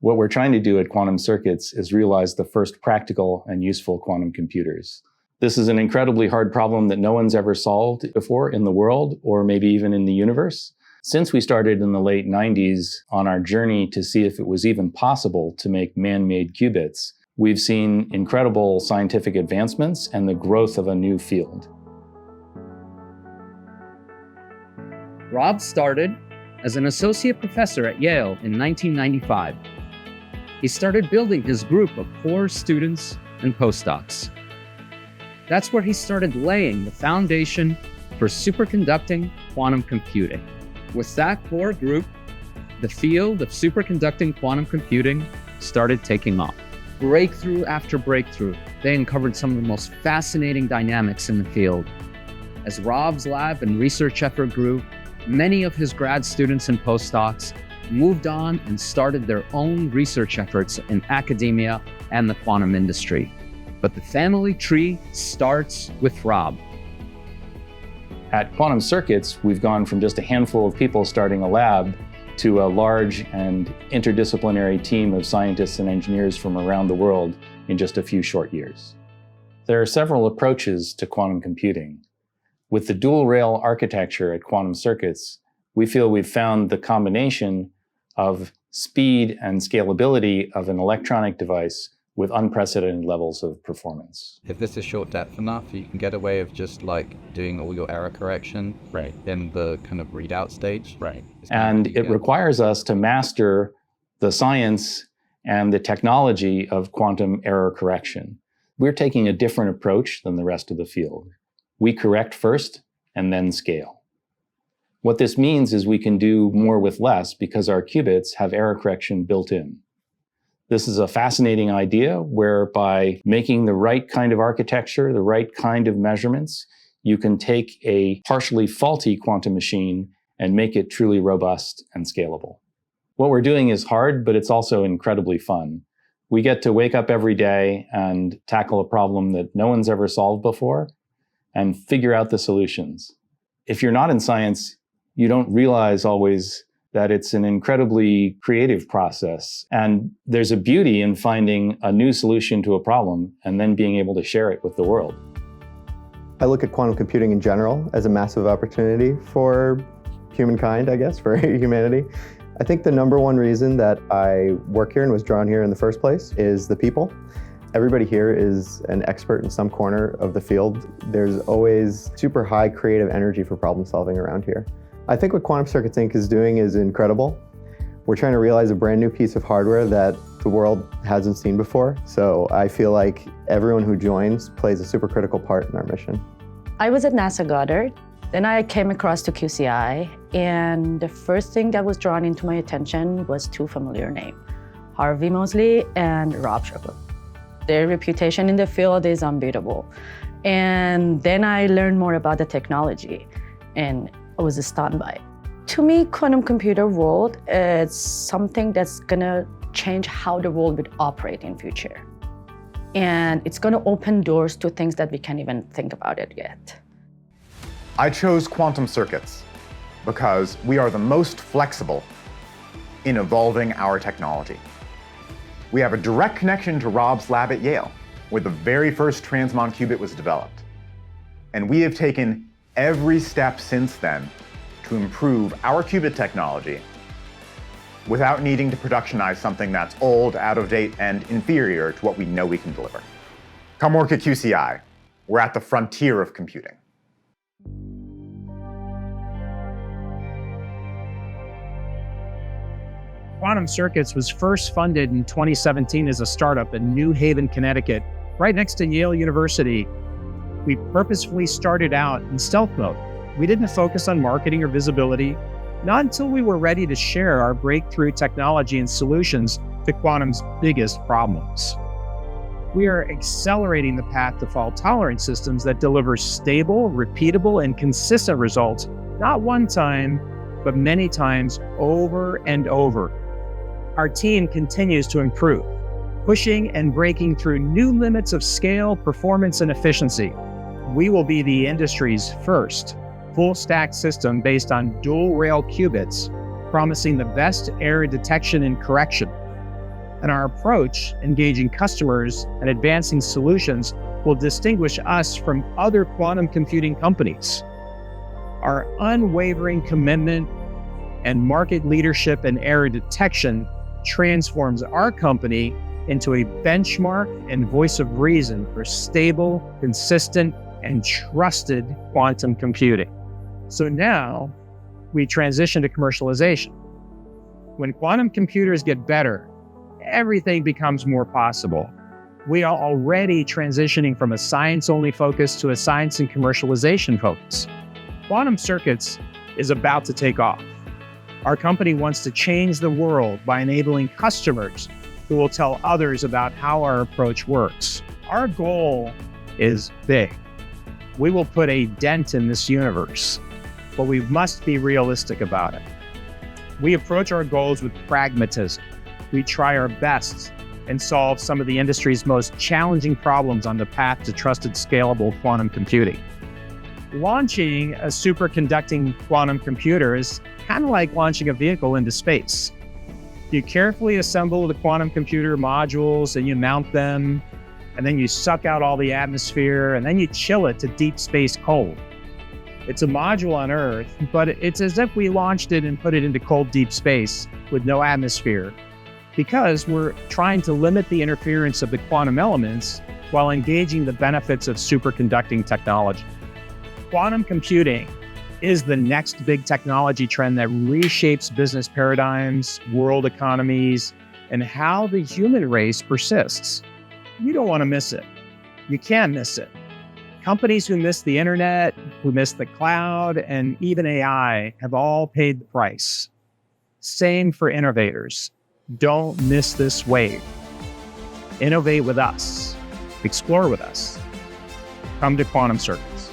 What we're trying to do at Quantum Circuits is realize the first practical and useful quantum computers. This is an incredibly hard problem that no one's ever solved before in the world, or maybe even in the universe. Since we started in the late 90s on our journey to see if it was even possible to make man-made qubits, we've seen incredible scientific advancements and the growth of a new field. Rob started as an associate professor at Yale in 1995. He started building his group of core students and postdocs. That's where he started laying the foundation for superconducting quantum computing. With that core group, the field of superconducting quantum computing started taking off. Breakthrough after breakthrough, they uncovered some of the most fascinating dynamics in the field. As Rob's lab and research effort grew, many of his grad students and postdocs moved on and started their own research efforts in academia and the quantum industry. But the family tree starts with Rob. At Quantum Circuits, we've gone from just a handful of people starting a lab to a large and interdisciplinary team of scientists and engineers from around the world in just a few short years. There are several approaches to quantum computing. With the dual-rail architecture at Quantum Circuits, we feel we've found the combination of speed and scalability of an electronic device with unprecedented levels of performance. If this is short depth enough, you can get away with just like doing all your error correction in the kind of readout stage. And it requires us to master the science and the technology of quantum error correction. We're taking a different approach than the rest of the field. We correct first and then scale. What this means is we can do more with less because our qubits have error correction built in. This is a fascinating idea where by making the right kind of architecture, the right kind of measurements, you can take a partially faulty quantum machine and make it truly robust and scalable. What we're doing is hard, but it's also incredibly fun. We get to wake up every day and tackle a problem that no one's ever solved before and figure out the solutions. If you're not in science, you don't realize always that it's an incredibly creative process. And there's a beauty in finding a new solution to a problem and then being able to share it with the world. I look at quantum computing in general as a massive opportunity for humankind, I guess, for humanity. I think the number one reason that I work here and was drawn here in the first place is the people. Everybody here is an expert in some corner of the field. There's always super high creative energy for problem solving around here. I think what Quantum Circuits Inc. is doing is incredible. We're trying to realize a brand new piece of hardware that the world hasn't seen before. So I feel like everyone who joins plays a super critical part in our mission. I was at NASA Goddard. Then I came across to QCI, and the first thing that was drawn into my attention was two familiar names, Harvey Moseley and Rob Strickland. Their reputation in the field is unbeatable. And then I learned more about the technology, and I was stunned by it. To me, quantum computer world is something that's gonna change how the world would operate in future. And it's gonna open doors to things that we can't even think about it yet. I chose Quantum Circuits because we are the most flexible in evolving our technology. We have a direct connection to Rob's lab at Yale, where the very first transmon qubit was developed. And we have taken every step since then to improve our qubit technology without needing to productionize something that's old, out of date, and inferior to what we know we can deliver. Come work at QCI. We're at the frontier of computing. Quantum Circuits was first funded in 2017 as a startup in New Haven, Connecticut, right next to Yale University. We purposefully started out in stealth mode. We didn't focus on marketing or visibility, not until we were ready to share our breakthrough technology and solutions to quantum's biggest problems. We are accelerating the path to fault-tolerant systems that deliver stable, repeatable, and consistent results, not one time, but many times over and over. Our team continues to improve, pushing and breaking through new limits of scale, performance, and efficiency. We will be the industry's first full-stack system based on dual-rail qubits, promising the best error detection and correction. And our approach, engaging customers and advancing solutions, will distinguish us from other quantum computing companies. Our unwavering commitment and market leadership in error detection transforms our company into a benchmark and voice of reason for stable, consistent, and trusted quantum computing. So now we transition to commercialization. When quantum computers get better, everything becomes more possible. We are already transitioning from a science-only focus to a science and commercialization focus. Quantum circuits is about to take off. Our company wants to change the world by enabling customers who will tell others about how our approach works. Our goal is big. We will put a dent in this universe, but we must be realistic about it. We approach our goals with pragmatism. We try our best and solve some of the industry's most challenging problems on the path to trusted, scalable quantum computing. Launching a superconducting quantum computer is kind of like launching a vehicle into space. You carefully assemble the quantum computer modules and you mount them, and then you suck out all the atmosphere, and then you chill it to deep space cold. It's a module on Earth, but it's as if we launched it and put it into cold deep space with no atmosphere, because we're trying to limit the interference of the quantum elements while engaging the benefits of superconducting technology. Quantum computing is the next big technology trend that reshapes business paradigms, world economies, and how the human race persists. You don't want to miss it. You can't miss it. Companies who miss the internet, who miss the cloud, and even AI have all paid the price. Same for innovators. Don't miss this wave. Innovate with us. Explore with us. Come to Quantum Circuits.